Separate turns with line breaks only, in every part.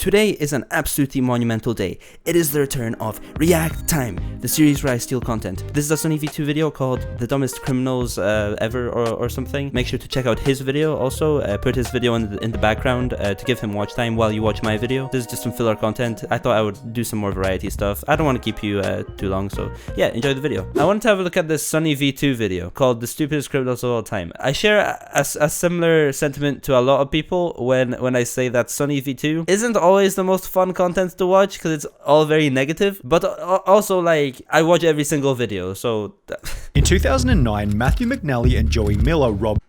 Today is an absolutely monumental day. It is the return of React Time, the series where I steal content. This is a Sunny V2 video called The Dumbest Criminals Ever or something. Make sure to check out his video also. Put his video in the background to give him watch time while you watch my video. This is just some filler content. I thought I would do some more variety stuff. I don't want to keep you too long, so yeah, enjoy the video. I wanted to have a look at this Sunny V2 video called The Stupidest Criminals of All Time. I share a similar sentiment to a lot of people when I say that Sunny V2 isn't always the most fun content to watch because it's all very negative, but also like I watch every single video, so
in 2009, Matthew McNally and Joey Miller robbed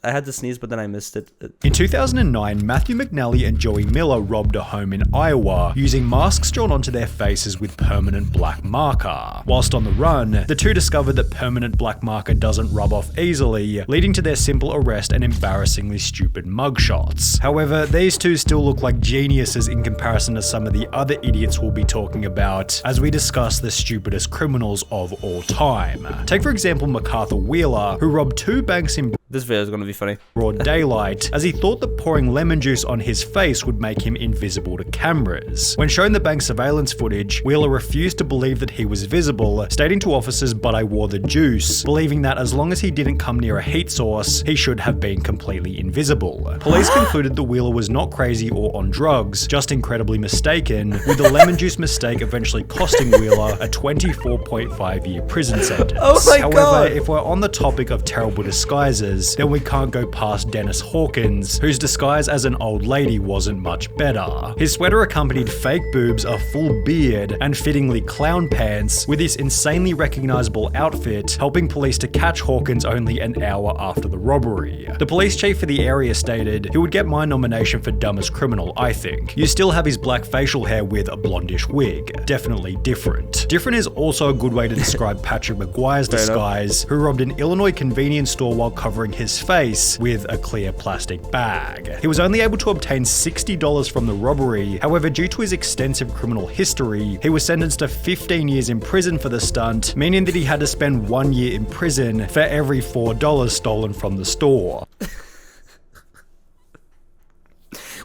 I had to sneeze, but then I missed it.
In 2009, Matthew McNally and Joey Miller robbed a home in Iowa using masks drawn onto their faces with permanent black marker. Whilst on the run, the two discovered that permanent black marker doesn't rub off easily, leading to their simple arrest and embarrassingly stupid mugshots. However, these two still look like geniuses in comparison to some of the other idiots we'll be talking about as we discuss the stupidest criminals of all time. Take for example MacArthur Wheeler, who robbed two banks in
This video is gonna be funny.
broad daylight, as he thought that pouring lemon juice on his face would make him invisible to cameras. When shown the bank surveillance footage, Wheeler refused to believe that he was visible, stating to officers, "But I wore the juice," believing that as long as he didn't come near a heat source, he should have been completely invisible. Police concluded that Wheeler was not crazy or on drugs, just incredibly mistaken, with the lemon juice mistake eventually costing Wheeler a 24.5-year prison sentence.
Oh my
However,
God.
if we're on the topic of terrible disguises, then we can't go past Dennis Hawkins, whose disguise as an old lady wasn't much better. His sweater accompanied fake boobs, a full beard, and fittingly clown pants, with this insanely recognizable outfit helping police to catch Hawkins only an hour after the robbery. The police chief for the area stated, "He would get my nomination for dumbest criminal, I think. You still have his black facial hair with a blondish wig. Definitely different." Different is also a good way to describe Patrick McGuire's disguise, who robbed an Illinois convenience store while covering his face with a clear plastic bag. He was only able to obtain $60 from the robbery. However, due to his extensive criminal history, he was sentenced to 15 years in prison for the stunt, meaning that he had to spend 1 year in prison for every $4 stolen from the store.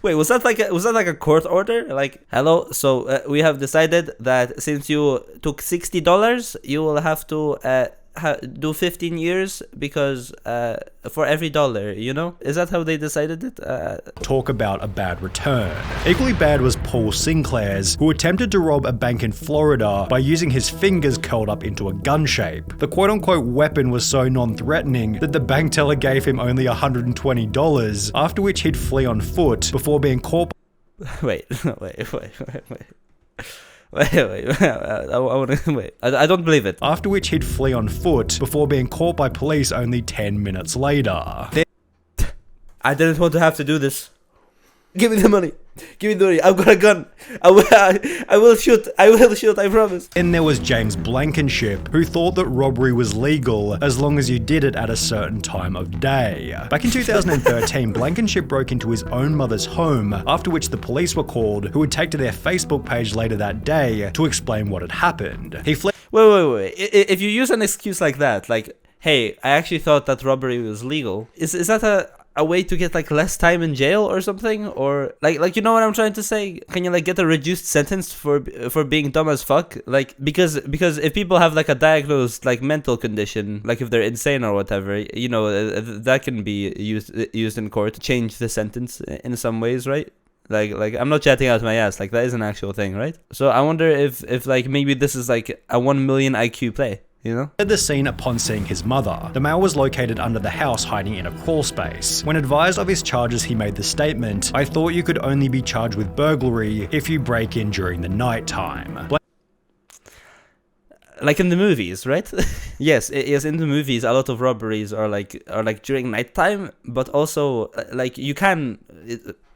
Wait, was that like a court order? Like, hello, so we have decided that since you took $60, you will have to do 15 years because for every dollar, you know? Is that how they decided it?
Talk about a bad return. Equally bad was Paul Sinclair's, who attempted to rob a bank in Florida by using his fingers curled up into a gun shape. The quote-unquote weapon was so non-threatening that the bank teller gave him only $120, after which he'd flee on foot before being caught.
Wait. I don't believe it.
After which he'd flee on foot before being caught by police only 10 minutes later.
I didn't want to have to do this. Give me the money. Give me the money. I've got a gun. I will shoot. I promise.
Then there was James Blankenship, who thought that robbery was legal as long as you did it at a certain time of day. Back in 2013, Blankenship broke into his own mother's home, after which the police were called, who would take to their Facebook page later that day to explain what had happened. He fled.
Wait. If you use an excuse like that, like, hey, I actually thought that robbery was legal, is that a way to get like less time in jail or something, or like you know what I'm trying to say? Can you like get a reduced sentence for being dumb as fuck? Like because if people have like a diagnosed like mental condition, like if they're insane or whatever, you know, that can be used in court to change the sentence in some ways, right? Like I'm not chatting out my ass. Like that is an actual thing, right? So I wonder if like maybe this is like a 1 million IQ play. You know?
The scene upon seeing his mother. The male was located under the house hiding in a crawl space. When advised of his charges, he made the statement, "I thought you could only be charged with burglary if you break in during the night time."
Like in the movies, right? Yes, in the movies, a lot of robberies are like during nighttime, but also like you can.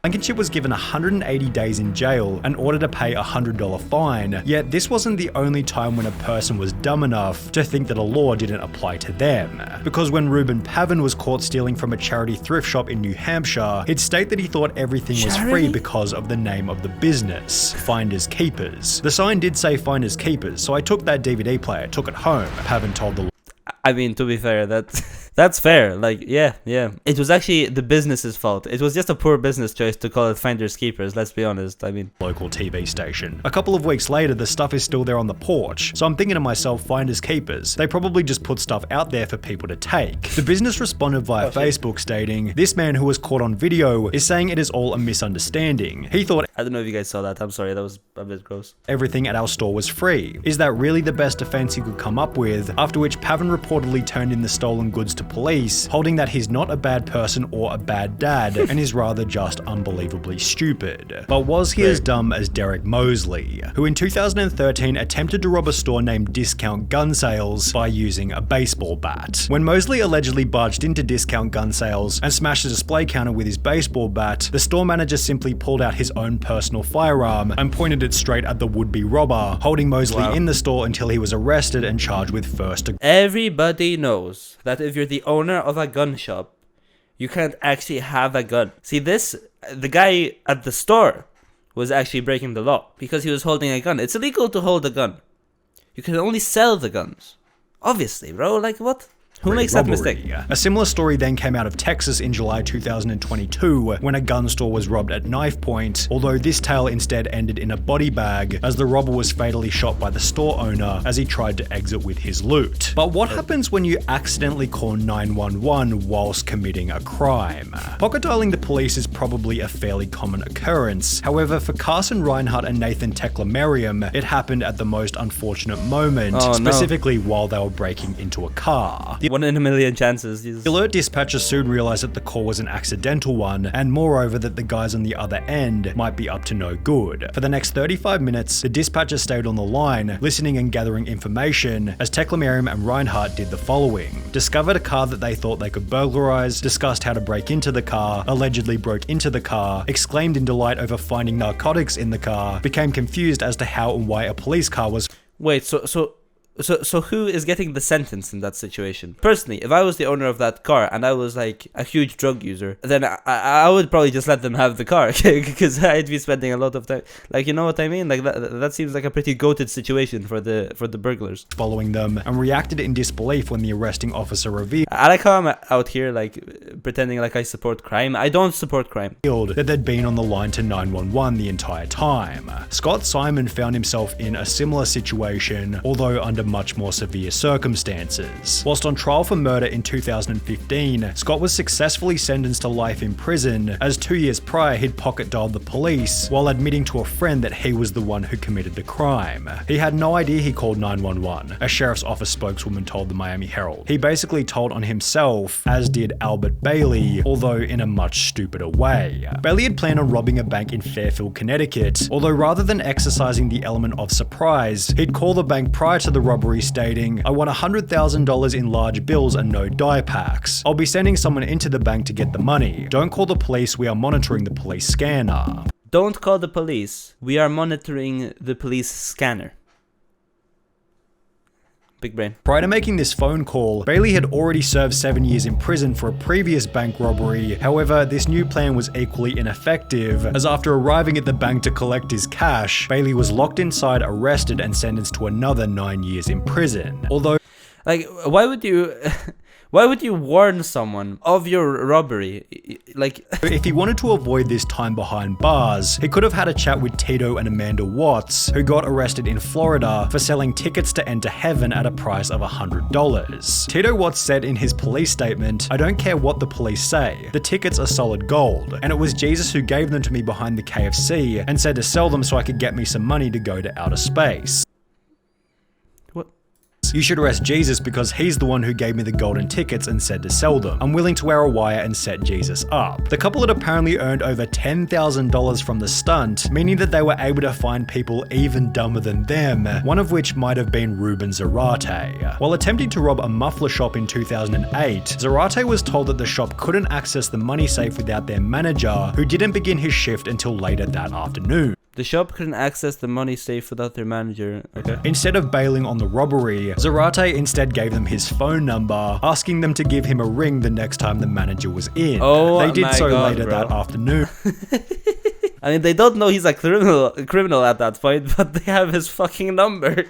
Blankenship was given 180 days in jail and ordered to pay a $100 fine, yet this wasn't the only time when a person was dumb enough to think that a law didn't apply to them. Because when Reuben Pavin was caught stealing from a charity thrift shop in New Hampshire, he'd state that he thought everything was free because of the name of the business, Finders Keepers. The sign did say Finders Keepers, so I took that DVD player, took it home, Pavin told the
I mean, to be fair, that That's fair. Like, yeah. It was actually the business's fault. It was just a poor business choice to call it Finders Keepers, let's be honest. I mean,
local TV station. A couple of weeks later, the stuff is still there on the porch. So I'm thinking to myself, Finders Keepers. They probably just put stuff out there for people to take. The business responded via Facebook stating, this man who was caught on video is saying it is all a misunderstanding. He thought,
I don't know if you guys saw that. I'm sorry, that was a bit gross.
Everything at our store was free. Is that really the best defense he could come up with? After which Pavan reportedly turned in the stolen goods to police, holding that he's not a bad person or a bad dad, and is rather just unbelievably stupid. But was he as dumb as Derek Mosley, who in 2013 attempted to rob a store named Discount Gun Sales by using a baseball bat? When Mosley allegedly barged into Discount Gun Sales and smashed a display counter with his baseball bat, the store manager simply pulled out his own personal firearm and pointed it straight at the would-be robber, holding Mosley in the store until he was arrested and charged with first degree.
Everybody knows that if you're the owner of a gun shop, you can't actually have a gun. See, the guy at the store was actually breaking the law because he was holding a gun. It's illegal to hold a gun. You can only sell the guns. Obviously, bro. Like, what? Who makes that mistake?
A similar story then came out of Texas in July 2022 when a gun store was robbed at knife point, although this tale instead ended in a body bag as the robber was fatally shot by the store owner as he tried to exit with his loot. But what happens when you accidentally call 911 whilst committing a crime? Pocket dialing the police is probably a fairly common occurrence. However, for Carson Reinhardt and Nathan Teklemariam, it happened at the most unfortunate moment, specifically while they were breaking into a car.
1 in a million chances.
The alert dispatcher soon realized that the call was an accidental one, and moreover that the guys on the other end might be up to no good. For the next 35 minutes, the dispatcher stayed on the line, listening and gathering information, as Teklemariam and Reinhardt did the following. Discovered a car that they thought they could burglarize, discussed how to break into the car, allegedly broke into the car, exclaimed in delight over finding narcotics in the car, became confused as to how and why a police car was...
Wait, So who is getting the sentence in that situation? Personally, if I was the owner of that car and I was like a huge drug user, then I would probably just let them have the car because I'd be spending a lot of time. Like, you know what I mean? Like that seems like a pretty goated situation for the burglars.
Following them and reacted in disbelief when the arresting officer revealed.
I like how I'm out here like pretending like I support crime. I don't support crime.
That they'd been on the line to 911 the entire time. Scott Simon found himself in a similar situation, although under much more severe circumstances. Whilst on trial for murder in 2015, Scott was successfully sentenced to life in prison, as 2 years prior he'd pocket dialed the police while admitting to a friend that he was the one who committed the crime. He had no idea he called 911, a sheriff's office spokeswoman told the Miami Herald. He basically told on himself, as did Albert Bailey, although in a much stupider way. Bailey had planned on robbing a bank in Fairfield, Connecticut, although rather than exercising the element of surprise, he'd call the bank prior to the robbery stating, I want $100,000 in large bills and no die packs. I'll be sending someone into the bank to get the money. Don't call the police, we are monitoring the police scanner.
Don't call the police, we are monitoring the police scanner. Big brain.
Prior to making this phone call, Bailey had already served 7 years in prison for a previous bank robbery. However, this new plan was equally ineffective, as after arriving at the bank to collect his cash, Bailey was locked inside, arrested, and sentenced to another 9 years in prison. Although,
like, why would you warn someone of your robbery? Like,
if he wanted to avoid this time behind bars, he could have had a chat with Tito and Amanda Watts, who got arrested in Florida for selling tickets to enter heaven at a price of $100. Tito Watts said in his police statement, I don't care what the police say, the tickets are solid gold, and it was Jesus who gave them to me behind the KFC and said to sell them so I could get me some money to go to outer space. You should arrest Jesus because he's the one who gave me the golden tickets and said to sell them. I'm willing to wear a wire and set Jesus up. The couple had apparently earned over $10,000 from the stunt, meaning that they were able to find people even dumber than them, one of which might have been Ruben Zarate. While attempting to rob a muffler shop in 2008, Zarate was told that the shop couldn't access the money safe without their manager, who didn't begin his shift until later that afternoon.
The shop couldn't access the money safe without their manager. Okay.
Instead of bailing on the robbery, Zarate instead gave them his phone number, asking them to give him a ring the next time the manager was in.
Oh,
they did so
God,
later
bro.
that afternoon.
I mean, they don't know he's a criminal at that point, but they have his fucking number.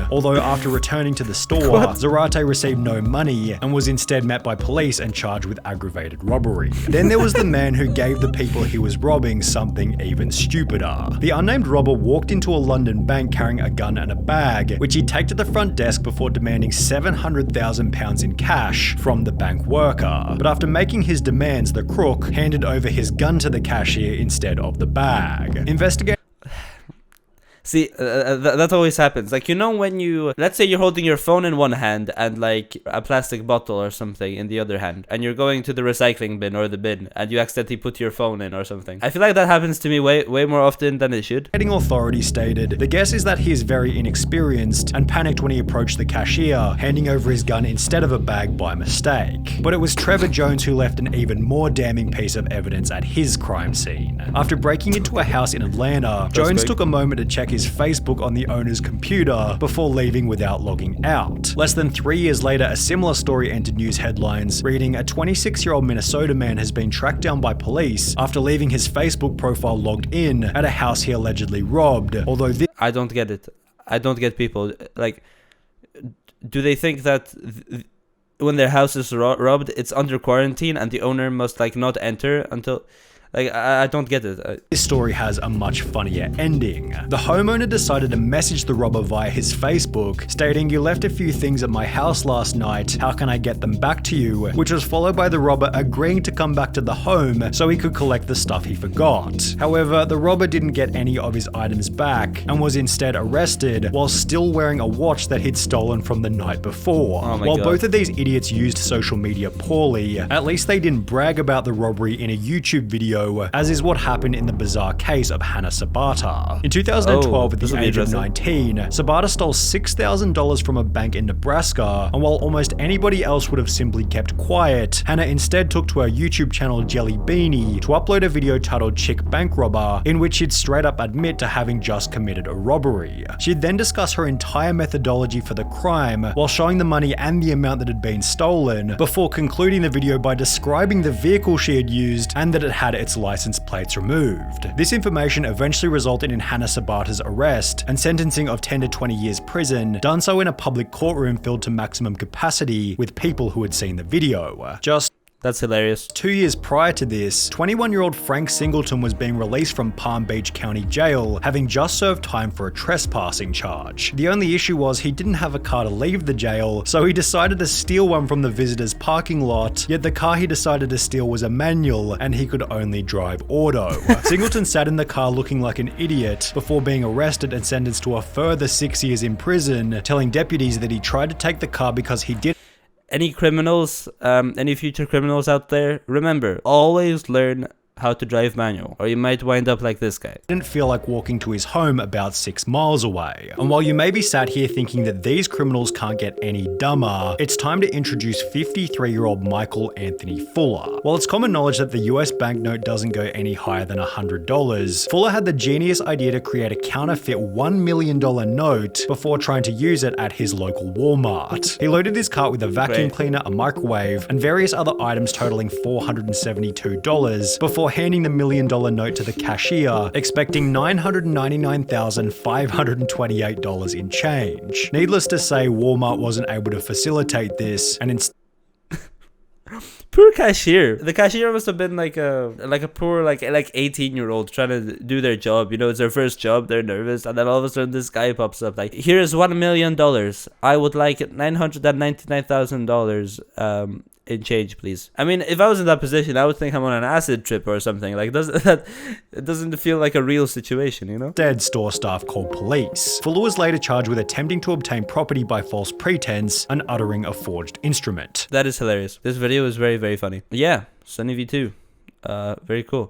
Although after returning to the store, Zarate received no money and was instead met by police and charged with aggravated robbery. Then there was the man who gave the people he was robbing something even stupider. The unnamed robber walked into a London bank carrying a gun and a bag, which he'd take to the front desk before demanding £700,000 in cash from the bank worker. But after making his demands, the crook handed over his gun to the cashier instead of the bag. Investigators
See, that always happens. Like, you know, when let's say you're holding your phone in one hand and like a plastic bottle or something in the other hand, and you're going to the recycling bin or the bin, and you accidentally put your phone in or something. I feel like that happens to me way more often than it should.
Authorities stated, the guess is that he is very inexperienced and panicked when he approached the cashier, handing over his gun instead of a bag by mistake. But it was Trevor Jones who left an even more damning piece of evidence at his crime scene. After breaking into a house in Atlanta, Jones took a moment to check his Facebook on the owner's computer before leaving without logging out. Less than 3 years later, a similar story entered news headlines, reading, a 26-year-old Minnesota man has been tracked down by police after leaving his Facebook profile logged in at a house he allegedly robbed. Although this—
I don't get it. I don't get people. Like, do they think that when their house is robbed, it's under quarantine and the owner must like not enter until... Like, I don't get it.
This story has a much funnier ending. The homeowner decided to message the robber via his Facebook, stating, "You left a few things at my house last night, how can I get them back to you?" Which was followed by the robber agreeing to come back to the home so he could collect the stuff he forgot. However, the robber didn't get any of his items back and was instead arrested while still wearing a watch that he'd stolen from the night before.
Oh my
While
God.
both of these idiots used social media poorly, at least they didn't brag about the robbery in a YouTube video, as is what happened in the bizarre case of Hannah Sabata. In 2012, at the age of 19, Sabata stole $6,000 from a bank in Nebraska, and while almost anybody else would have simply kept quiet, Hannah instead took to her YouTube channel Jelly Beanie to upload a video titled Chick Bank Robber, in which she'd straight up admit to having just committed a robbery. She'd then discuss her entire methodology for the crime, while showing the money and the amount that had been stolen, before concluding the video by describing the vehicle she had used and that it had its license plates removed. This information eventually resulted in Hannah Sabata's arrest and sentencing of 10 to 20 years prison, done so in a public courtroom filled to maximum capacity with people who had seen the video.
That's hilarious.
2 years prior to this, 21-year-old Frank Singleton was being released from Palm Beach County Jail, having just served time for a trespassing charge. The only issue was he didn't have a car to leave the jail, so he decided to steal one from the visitors' parking lot, yet the car he decided to steal was a manual, and he could only drive auto. Singleton sat in the car looking like an idiot before being arrested and sentenced to a further 6 years in prison, telling deputies that he tried to take the car because he did.
Any criminals, any future criminals out there, remember, always learn how to drive manual, or you might wind up like this guy.
Didn't feel like walking to his home about 6 miles away. And while you may be sat here thinking that these criminals can't get any dumber, it's time to introduce 53-year-old Michael Anthony Fuller. While it's common knowledge that the US banknote doesn't go any higher than $100, Fuller had the genius idea to create a counterfeit $1 million note before trying to use it at his local Walmart. He loaded his cart with a vacuum cleaner, a microwave, and various other items totaling $472 before handing the $1 million note to the cashier, expecting $999,528 in change. Needless to say, Walmart wasn't able to facilitate this, and instead
Poor cashier. The cashier must have been like a poor like 18-year-old trying to do their job. You know, it's their first job. They're nervous, and then all of a sudden this guy pops up like, "Here's $1 million. I would like $999,000 in change, please." I mean, if I was in that position, I would think I'm on an acid trip or something. Like, it doesn't feel like a real situation, you know?
Instead, store staff called police. Fuller was later charged with attempting to obtain property by false pretense and uttering a forged instrument.
That is hilarious. This video is very, very funny. Yeah, Sunny V2. Very cool.